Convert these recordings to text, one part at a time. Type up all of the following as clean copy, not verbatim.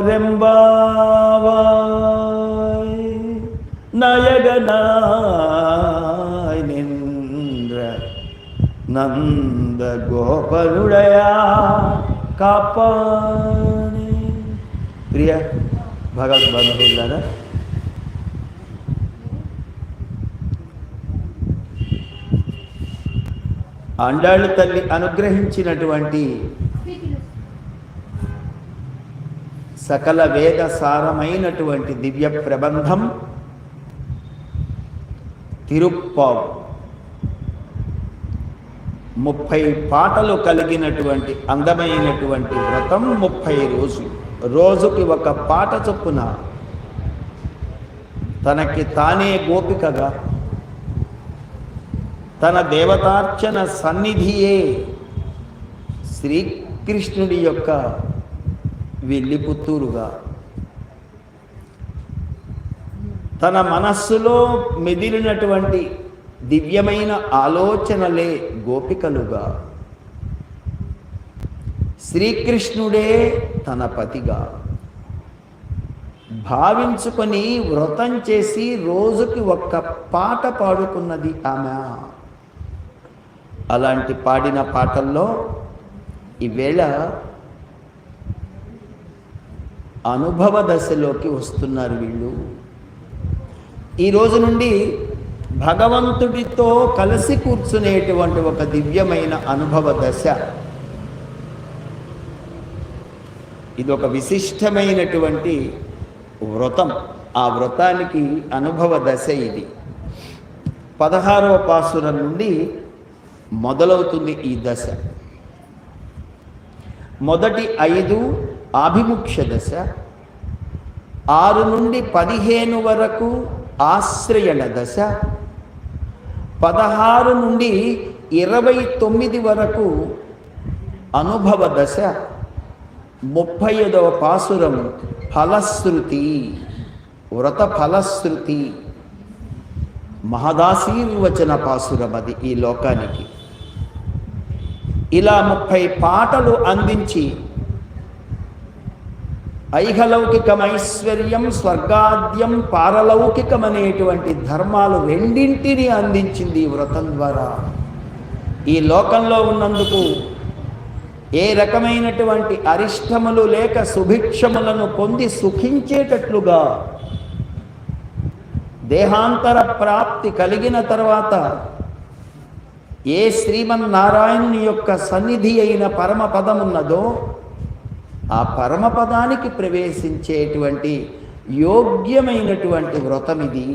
ரெம்பாவாய் நயகனாய் நின்ற நந்த கோபனுடையா కాపాడే. ప్రియ భగవద్బంధువులారా, ఆండాళ్ళు తల్లి అనుగ్రహించినటువంటి సకల వేద సారమైనటువంటి దివ్య ప్రబంధం తిరుప్పావు. 30 పాటలు కలిగినటువంటి అందమైనటువంటి వ్రతం. 30 రోజులు, రోజుకి ఒక పాట చొప్పున తనకి తానే గోపికగా తన దేవతార్చన సన్నిధియే శ్రీకృష్ణుడి యొక్క వెల్లిపుత్తూరుగా తన మనస్సులో మెదిలినటువంటి దివ్యమైన ఆలోచనలే గోపికలుగా, శ్రీకృష్ణుడే తన పతిగా భావించుకొని వ్రతం చేసి రోజుకి ఒక్క పాట పాడుకున్నది ఆమె. అలాంటి పాడిన పాటల్లో ఈవేళ అనుభవ దశలోకి వస్తున్నారు వీళ్ళు. ఈ రోజు నుండి భగవంతుడితో కలిసి కూర్చునేటువంటి ఒక దివ్యమైన అనుభవ దశ. ఇది ఒక విశిష్టమైనటువంటి వ్రతం. ఆ వ్రతానికి అనుభవ దశ ఇది. 16వ పాసురం నుండి మొదలవుతుంది ఈ దశ. మొదటి 5 ఆభిముఖ్య దశ, 6 నుండి 15 వరకు ఆశ్రయణ దశ, 16 నుండి 29 వరకు అనుభవ దశ, 35వ పాసురం ఫలశ్రుతి, వ్రత ఫలశ్రుతి. మహదాశీర్వచన పాసురం అది ఈ లోకానికి. ఇలా 30 పాటలు అందించి ఐహలౌకికమైశ్వర్యం, స్వర్గాద్యం, పారలౌకికం అనేటువంటి ధర్మాలు రెండింటినీ అందించింది ఈ వ్రతం ద్వారా. ఈ లోకంలో ఉన్నందుకు ఏ రకమైనటువంటి అరిష్టములు లేక సుభిక్షములను పొంది సుఖించేటట్లుగా, దేహాంతర ప్రాప్తి కలిగిన తర్వాత ఏ శ్రీమన్నారాయణుని యొక్క సన్నిధి అయిన పరమపదమున్నదో ఆ పరమపదానికి ప్రవేశించేటువంటి యోగ్యమైనటువంటి వ్రతం ఇది.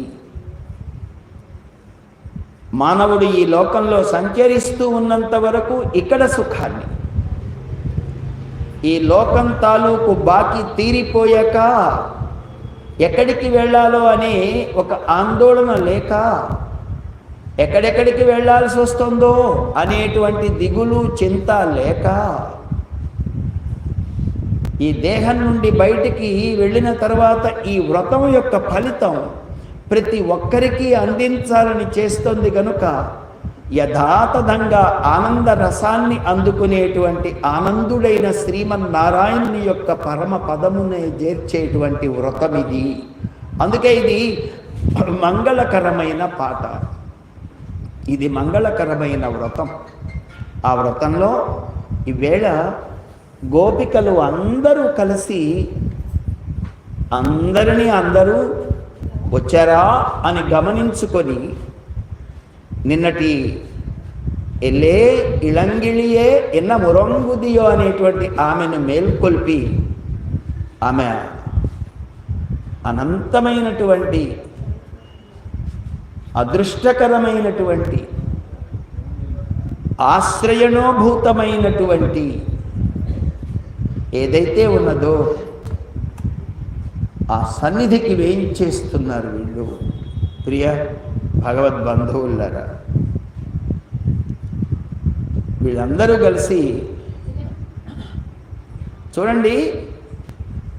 మానవుడు ఈ లోకంలో సంచరిస్తూ ఉన్నంత వరకు ఇక్కడ సుఖాన్ని, ఈ లోకం తాలూకు బాకీ తీరిపోయాక ఎక్కడికి వెళ్ళాలో అనే ఒక ఆందోళన లేక, ఎక్కడెక్కడికి వెళ్ళాల్సి వస్తుందో అనేటువంటి దిగులు చింత లేక, ఈ దేహం నుండి బయటికి వెళ్ళిన తర్వాత ఈ వ్రతం యొక్క ఫలితం ప్రతి ఒక్కరికి అందించాలని చేస్తుంది కనుక యథాతథంగా ఆనంద రసాన్ని అందుకునేటువంటి ఆనందుడైన శ్రీమన్నారాయణుని యొక్క పరమ పదమునే చేర్చేటువంటి వ్రతం ఇది. అందుకే ఇది మంగళకరమైన పాట, ఇది మంగళకరమైన వ్రతం. ఆ వ్రతంలో ఈవేళ గోపికలు అందరూ కలిసి అందరూ వచ్చారా అని గమనించుకొని నిన్నటి ఎల్లే ఇళంగిళియే ఎన్న మురంగుదియో అనేటువంటి ఆమెను మేల్కొల్పి ఆమె అనంతమైనటువంటి అదృష్టకరమైనటువంటి ఆశ్రయణోభూతమైనటువంటి ఏదైతే ఉన్నదో ఆ సన్నిధికి వేయించేస్తున్నారు వీళ్ళు. ప్రియ భగవద్బంధువులారా, వీళ్ళందరూ కలిసి చూడండి,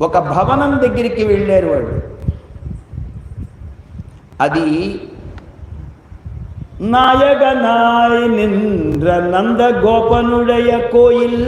ఒక భవనం దగ్గరికి వెళ్ళారు వాళ్ళు. అది நாயகனாய் நின்ற நந்த கோபனுடைய கோயில்